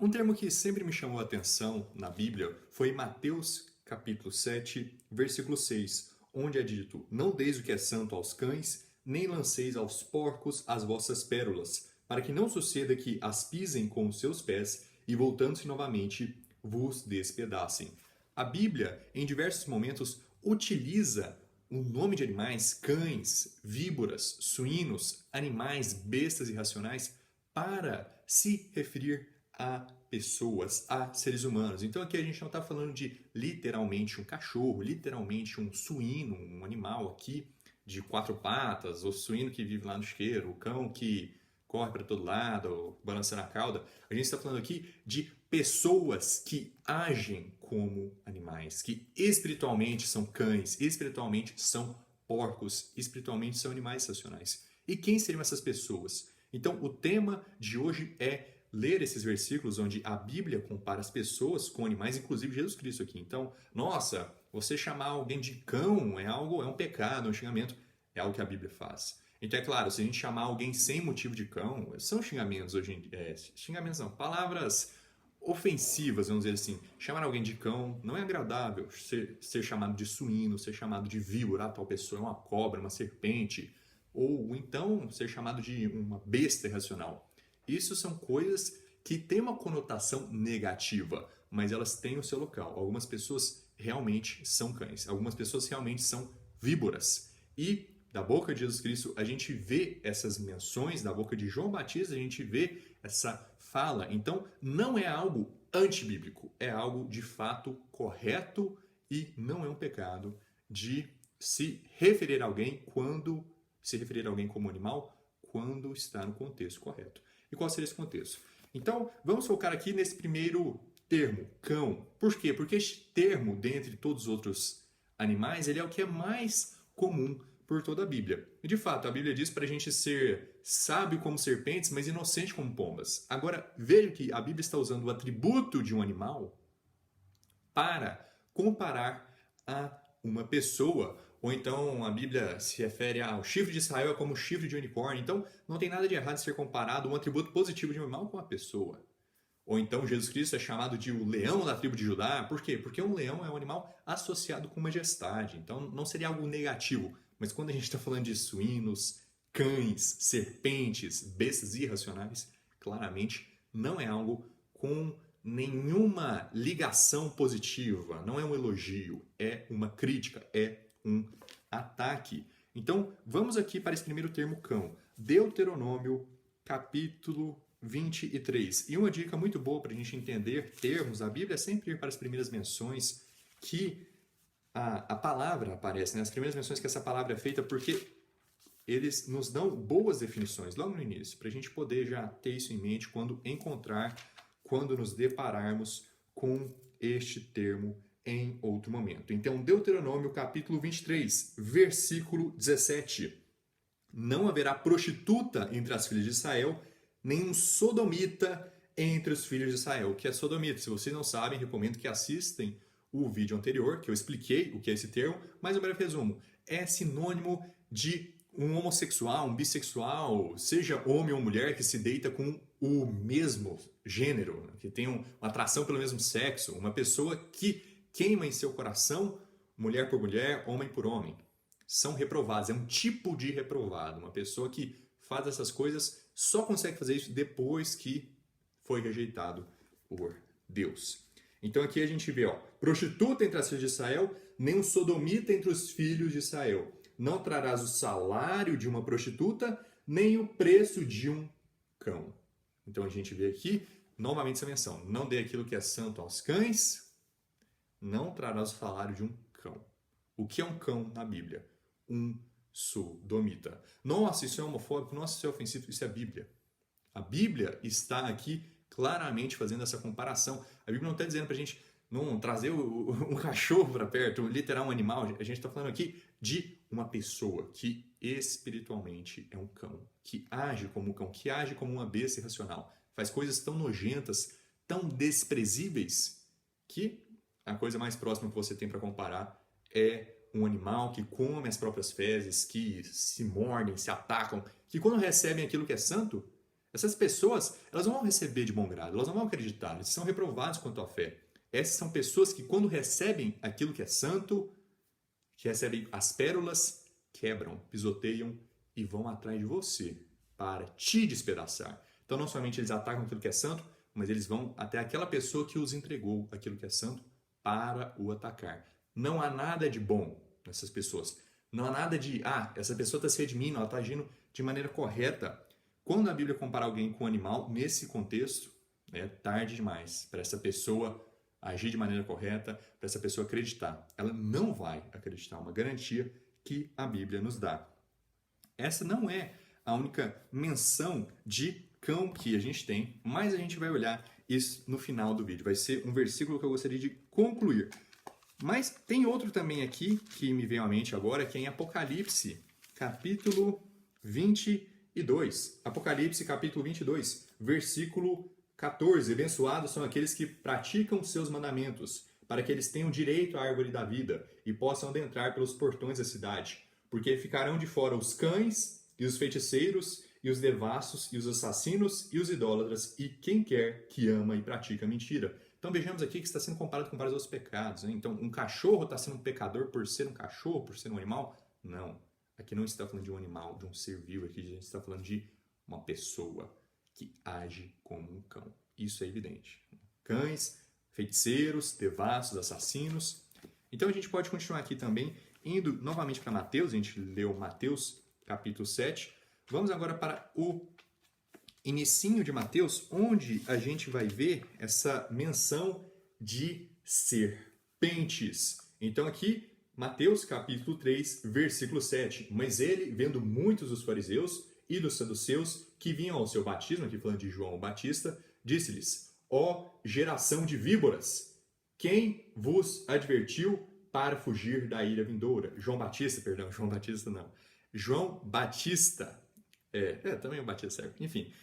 Um termo que sempre me chamou a atenção na Bíblia foi Mateus capítulo 7, versículo 6, onde é dito: Não deis o que é santo aos cães, nem lanceis aos porcos as vossas pérolas, para que não suceda que as pisem com os seus pés e, voltando-se novamente, vos despedacem. A Bíblia, em diversos momentos, utiliza o nome de animais, cães, víboras, suínos, animais, bestas irracionais, para se referir a pessoas, a seres humanos. Então aqui a gente não está falando de literalmente um cachorro, literalmente um suíno, um animal aqui de quatro patas, o suíno que vive lá no chiqueiro, o cão que corre para todo lado, balançando a cauda. A gente está falando aqui de pessoas que agem como animais, que espiritualmente são cães, espiritualmente são porcos, espiritualmente são animais racionais. E quem seriam essas pessoas? Então, o tema de hoje é ler esses versículos onde a Bíblia compara as pessoas com animais, inclusive Jesus Cristo aqui. Então, nossa, você chamar alguém de cão é um pecado, é um xingamento, é algo que a Bíblia faz. Então, é claro, se a gente chamar alguém sem motivo de cão, são xingamentos hoje em dia. Xingamentos não, palavras ofensivas, vamos dizer assim. Chamar alguém de cão não é agradável. Ser chamado de suíno, ser chamado de víbora, tal pessoa é uma cobra, uma serpente. Ou então ser chamado de uma besta irracional. Isso são coisas que têm uma conotação negativa, mas elas têm o seu local. Algumas pessoas realmente são cães, algumas pessoas realmente são víboras. E da boca de Jesus Cristo a gente vê essas menções, da boca de João Batista a gente vê essa fala. Então não é algo antibíblico, é algo de fato correto e não é um pecado de se referir a alguém como animal quando está no contexto correto. E qual seria esse contexto? Então, vamos focar aqui nesse primeiro termo, cão. Por quê? Porque este termo, dentre todos os outros animais, ele é o que é mais comum por toda a Bíblia. E, de fato, a Bíblia diz para a gente ser sábio como serpentes, mas inocente como pombas. Agora, veja que a Bíblia está usando o atributo de um animal para comparar a uma pessoa. Ou então a Bíblia se refere ao chifre de Israel como chifre de unicórnio. Então não tem nada de errado em ser comparado um atributo positivo de um animal com uma pessoa. Ou então Jesus Cristo é chamado de o leão da tribo de Judá. Por quê? Porque um leão é um animal associado com majestade. Então não seria algo negativo. Mas quando a gente está falando de suínos, cães, serpentes, bestas irracionais, claramente não é algo com nenhuma ligação positiva. Não é um elogio, é uma crítica, é um ataque. Então, vamos aqui para esse primeiro termo, cão. Deuteronômio, capítulo 23. E uma dica muito boa para a gente entender termos da Bíblia é sempre ir para as primeiras menções que a palavra aparece, né? As primeiras menções que essa palavra é feita, porque eles nos dão boas definições logo no início, para a gente poder já ter isso em mente quando nos depararmos com este termo em outro momento. Então, Deuteronômio capítulo 23, versículo 17. Não haverá prostituta entre as filhas de Israel, nem um sodomita entre os filhos de Israel. O que é sodomita? Se vocês não sabem, recomendo que assistem o vídeo anterior, que eu expliquei o que é esse termo, mas um breve resumo. É sinônimo de um homossexual, um bissexual, seja homem ou mulher, que se deita com o mesmo gênero, que tem uma atração pelo mesmo sexo, uma pessoa que queima em seu coração mulher por mulher, homem por homem. São reprovados, é um tipo de reprovado. Uma pessoa que faz essas coisas só consegue fazer isso depois que foi rejeitado por Deus. Então aqui a gente vê, prostituta entre as filhas de Israel, nem um sodomita entre os filhos de Israel. Não trarás o salário de uma prostituta, nem o preço de um cão. Então a gente vê aqui, novamente essa menção. Não dê aquilo que é santo aos cães, não trarás o salário de um cão. O que é um cão na Bíblia? Um sodomita. Nossa, isso é homofóbico, nossa, isso é ofensivo, isso é a Bíblia. A Bíblia está aqui claramente fazendo essa comparação. A Bíblia não está dizendo para a gente não trazer um cachorro para perto, literar um animal. A gente está falando aqui de uma pessoa que espiritualmente é um cão, que age como um cão, que age como uma besta irracional. Faz coisas tão nojentas, tão desprezíveis, que a coisa mais próxima que você tem para comparar é um animal que come as próprias fezes, que se mordem, se atacam, que quando recebem aquilo que é santo, Essas pessoas, elas não vão receber de bom grado, elas não vão acreditar, eles são reprovados quanto à fé. Essas são pessoas que, quando recebem aquilo que é santo, que recebem as pérolas, quebram, pisoteiam e vão atrás de você para te despedaçar. Então, não somente eles atacam aquilo que é santo, mas eles vão até aquela pessoa que os entregou aquilo que é santo para o atacar. Não há nada de bom nessas pessoas. Não há nada de, essa pessoa está se redimindo, ela está agindo de maneira correta. Quando a Bíblia compara alguém com um animal, nesse contexto, é tarde demais para essa pessoa agir de maneira correta, para essa pessoa acreditar. Ela não vai acreditar, uma garantia que a Bíblia nos dá. Essa não é a única menção de cão que a gente tem, mas a gente vai olhar isso no final do vídeo. Vai ser um versículo que eu gostaria de concluir. Mas tem outro também aqui que me veio à mente agora, que é em Apocalipse, capítulo 22. Apocalipse, capítulo 22, versículo 14. Abençoados são aqueles que praticam seus mandamentos, para que eles tenham direito à árvore da vida e possam adentrar pelos portões da cidade. Porque ficarão de fora os cães e os feiticeiros e os devassos e os assassinos e os idólatras e quem quer que ama e pratica mentira. Então vejamos aqui que está sendo comparado com vários outros pecados. Né? Então um cachorro está sendo um pecador por ser um cachorro, por ser um animal? Não. Aqui não está falando de um animal, de um ser vivo. Aqui a gente está falando de uma pessoa que age como um cão. Isso é evidente. Cães, feiticeiros, devassos, assassinos. Então a gente pode continuar aqui também, indo novamente para Mateus. A gente leu Mateus capítulo 7. Vamos agora para o inicinho de Mateus, onde a gente vai ver essa menção de serpentes. Então aqui, Mateus capítulo 3, versículo 7. Mas ele, vendo muitos dos fariseus e dos saduceus que vinham ao seu batismo, aqui falando de João o Batista, disse-lhes: ó geração de víboras, quem vos advertiu para fugir da ira vindoura? João Batista não. João Batista. Também o Batista serve. Enfim.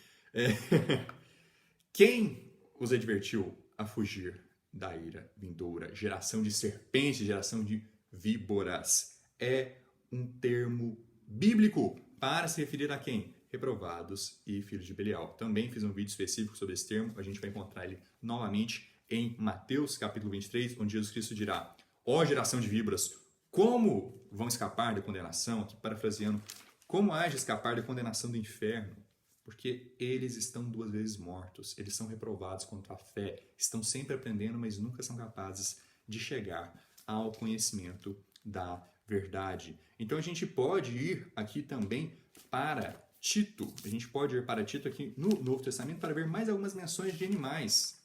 Quem os advertiu a fugir da ira vindoura? Geração de serpentes, geração de víboras. É um termo bíblico para se referir a quem? Reprovados e filhos de Belial. Também fiz um vídeo específico sobre esse termo. A gente vai encontrar ele novamente em Mateus capítulo 23, onde Jesus Cristo dirá: ó geração de víboras, como vão escapar da condenação? Aqui parafraseando, como há de escapar da condenação do inferno? Porque eles estão 2 vezes mortos, eles são reprovados quanto à fé, estão sempre aprendendo, mas nunca são capazes de chegar ao conhecimento da verdade. Então a gente pode ir aqui também para Tito, a gente pode ir para Tito aqui no Novo Testamento para ver mais algumas menções de animais,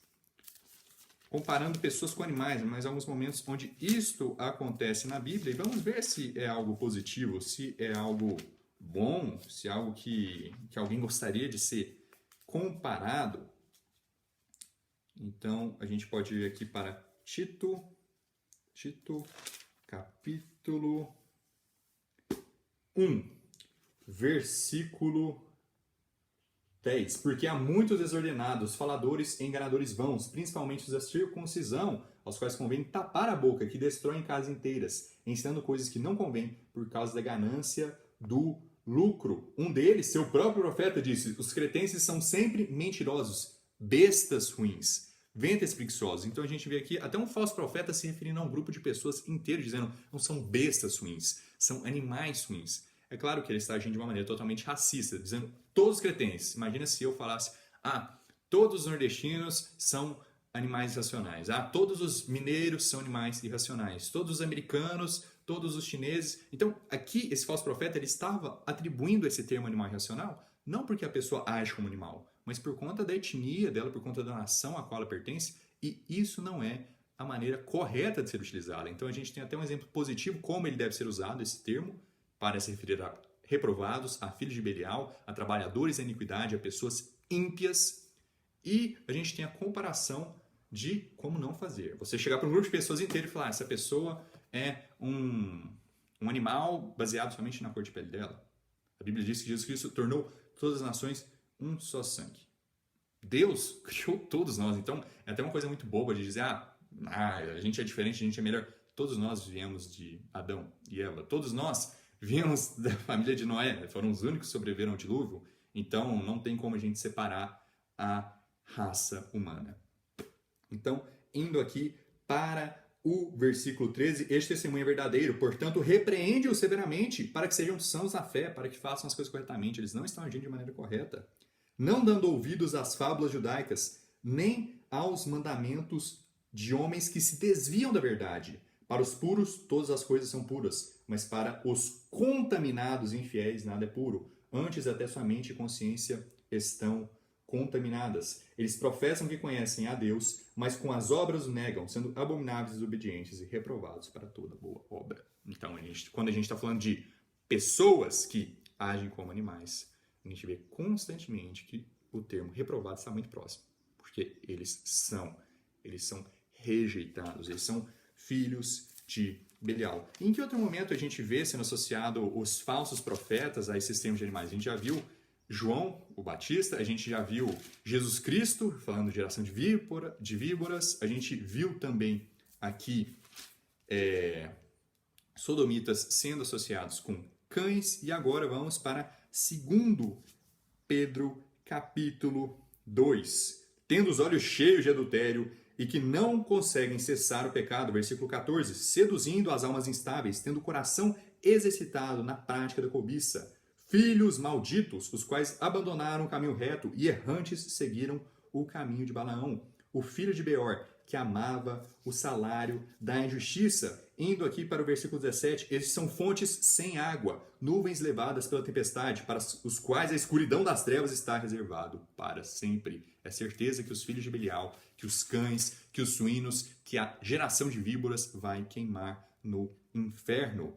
comparando pessoas com animais, mas alguns momentos onde isto acontece na Bíblia, e vamos ver se é algo positivo, se é algo bom, se é algo que alguém gostaria de ser comparado. Então, a gente pode ir aqui para Tito, capítulo 1, versículo 10. Porque há muitos desordenados, faladores e enganadores vãos, principalmente os da circuncisão, aos quais convém tapar a boca, que destroem casas inteiras, ensinando coisas que não convêm por causa da ganância do lucro. Um deles, seu próprio profeta, disse: os cretenses são sempre mentirosos, bestas ruins, ventres preguiçosos. Então a gente vê aqui até um falso profeta se referindo a um grupo de pessoas inteiro, dizendo: não são bestas ruins, são animais ruins. É claro que ele está agindo de uma maneira totalmente racista, dizendo todos os cretenses. Imagina se eu falasse: todos os nordestinos são animais irracionais. Todos os mineiros são animais irracionais. Todos os americanos, todos os chineses. Então, aqui, esse falso profeta, ele estava atribuindo esse termo animal irracional, não porque a pessoa age como animal, mas por conta da etnia dela, por conta da nação a qual ela pertence, e isso não é a maneira correta de ser utilizada. Então, a gente tem até um exemplo positivo como ele deve ser usado, esse termo, para se referir a reprovados, a filhos de Belial, a trabalhadores da iniquidade, a pessoas ímpias, e a gente tem a comparação de como não fazer. Você chegar para um grupo de pessoas inteiro e falar: essa pessoa é um animal baseado somente na cor de pele dela. A Bíblia diz que Jesus Cristo tornou todas as nações um só sangue. Deus criou todos nós. Então, é até uma coisa muito boba de dizer: a gente é diferente, a gente é melhor. Todos nós viemos de Adão e Eva. Todos nós viemos da família de Noé. Foram os únicos que sobreviveram ao dilúvio. Então, não tem como a gente separar a raça humana. Então, indo aqui para o versículo 13, este testemunho é verdadeiro, portanto, repreende-os severamente para que sejam sãos na fé, para que façam as coisas corretamente. Eles não estão agindo de maneira correta. Não dando ouvidos às fábulas judaicas, nem aos mandamentos de homens que se desviam da verdade. Para os puros, todas as coisas são puras, mas para os contaminados e infiéis, nada é puro. Antes, até sua mente e consciência estão contaminadas. Eles professam que conhecem a Deus, mas com as obras o negam, sendo abomináveis, desobedientes e reprovados para toda boa obra. Então, quando a gente está falando de pessoas que agem como animais, a gente vê constantemente que o termo reprovados está muito próximo, porque eles são rejeitados, eles são filhos de Belial. Em que outro momento a gente vê sendo associado os falsos profetas a esses termos de animais? A gente já viu João, o Batista, a gente já viu Jesus Cristo, falando de geração de víboras, a gente viu também aqui sodomitas sendo associados com cães, e agora vamos para 2 Pedro, capítulo 2. Tendo os olhos cheios de adultério e que não conseguem cessar o pecado, versículo 14, seduzindo as almas instáveis, tendo o coração exercitado na prática da cobiça. Filhos malditos, os quais abandonaram o caminho reto e errantes seguiram o caminho de Balaão, o filho de Beor, que amava o salário da injustiça. Indo aqui para o versículo 17, esses são fontes sem água, nuvens levadas pela tempestade, para os quais a escuridão das trevas está reservado para sempre. É certeza que os filhos de Belial, que os cães, que os suínos, que a geração de víboras vai queimar no inferno.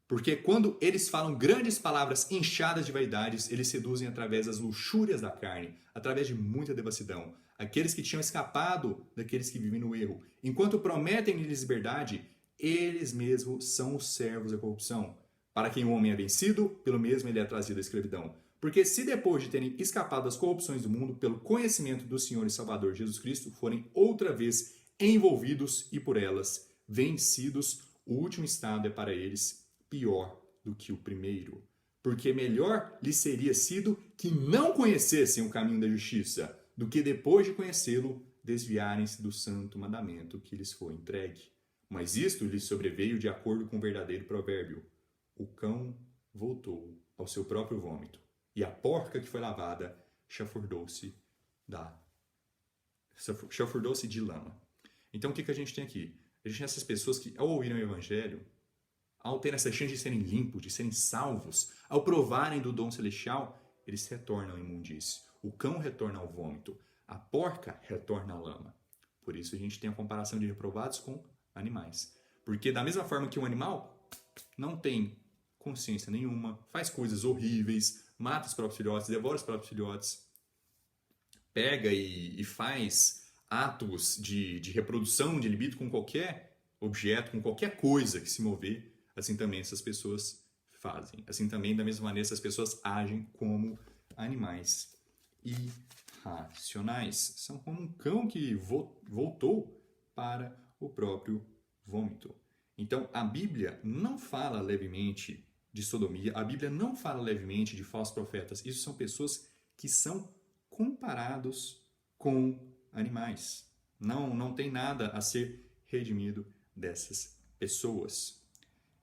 Porque quando eles falam grandes palavras inchadas de vaidades, eles seduzem através das luxúrias da carne, através de muita devassidão. Aqueles que tinham escapado daqueles que vivem no erro. Enquanto prometem-lhes liberdade, eles mesmos são os servos da corrupção. Para quem o homem é vencido, pelo mesmo ele é trazido à escravidão. Porque se depois de terem escapado das corrupções do mundo, pelo conhecimento do Senhor e Salvador Jesus Cristo, forem outra vez envolvidos e por elas vencidos, o último estado é para eles pior do que o primeiro. Porque melhor lhes seria sido que não conhecessem o caminho da justiça, do que depois de conhecê-lo, desviarem-se do santo mandamento que lhes foi entregue. Mas isto lhes sobreveio de acordo com o verdadeiro provérbio. O cão voltou ao seu próprio vômito, e a porca que foi lavada chafurdou-se de lama. Então o que a gente tem aqui? A gente tem essas pessoas que, ao ouvirem o evangelho, ao terem essa chance de serem limpos, de serem salvos, ao provarem do dom celestial, eles retornam à imundície. O cão retorna ao vômito, a porca retorna à lama. Por isso a gente tem a comparação de reprovados com animais. Porque da mesma forma que um animal não tem consciência nenhuma, faz coisas horríveis, mata os próprios filhotes, devora os próprios filhotes, pega e faz atos de reprodução de libido com qualquer objeto, com qualquer coisa que se mover, assim também essas pessoas fazem. Assim também, da mesma maneira, essas pessoas agem como animais irracionais. São como um cão que voltou para o próprio vômito. Então, a Bíblia não fala levemente de sodomia, a Bíblia não fala levemente de falsos profetas. Isso são pessoas que são comparados com animais. Não tem nada a ser redimido dessas pessoas.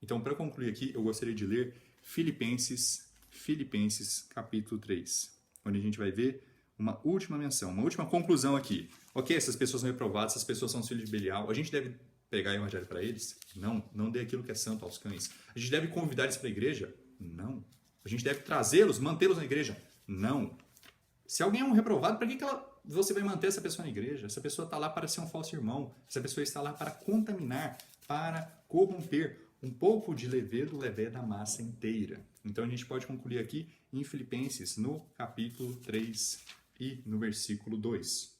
Então, para concluir aqui, eu gostaria de ler Filipenses capítulo 3, onde a gente vai ver uma última menção, uma última conclusão aqui. Ok, essas pessoas são reprovadas, essas pessoas são os filhos de Belial, a gente deve pregar o evangelho para eles? Não dê aquilo que é santo aos cães. A gente deve convidar eles para a igreja? Não. A gente deve trazê-los, mantê-los na igreja? Não. Se alguém é um reprovado, para que você vai manter essa pessoa na igreja? Essa pessoa está lá para ser um falso irmão. Essa pessoa está lá para contaminar, para corromper. Um pouco de levedo leveda a massa inteira. Então a gente pode concluir aqui em Filipenses, no capítulo 3 e no versículo 2.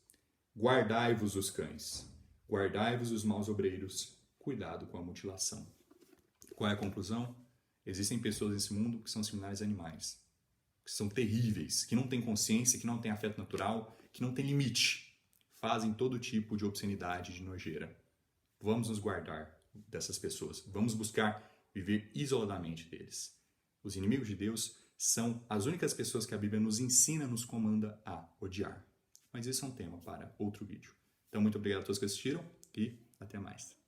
Guardai-vos os cães, guardai-vos os maus obreiros, cuidado com a mutilação. Qual é a conclusão? Existem pessoas nesse mundo que são similares a animais, que são terríveis, que não têm consciência, que não têm afeto natural, que não têm limite. Fazem todo tipo de obscenidade, de nojeira. Vamos nos guardar dessas pessoas. Vamos buscar viver isoladamente deles. Os inimigos de Deus são as únicas pessoas que a Bíblia nos ensina, nos comanda a odiar. Mas isso é um tema para outro vídeo. Então, muito obrigado a todos que assistiram e até mais.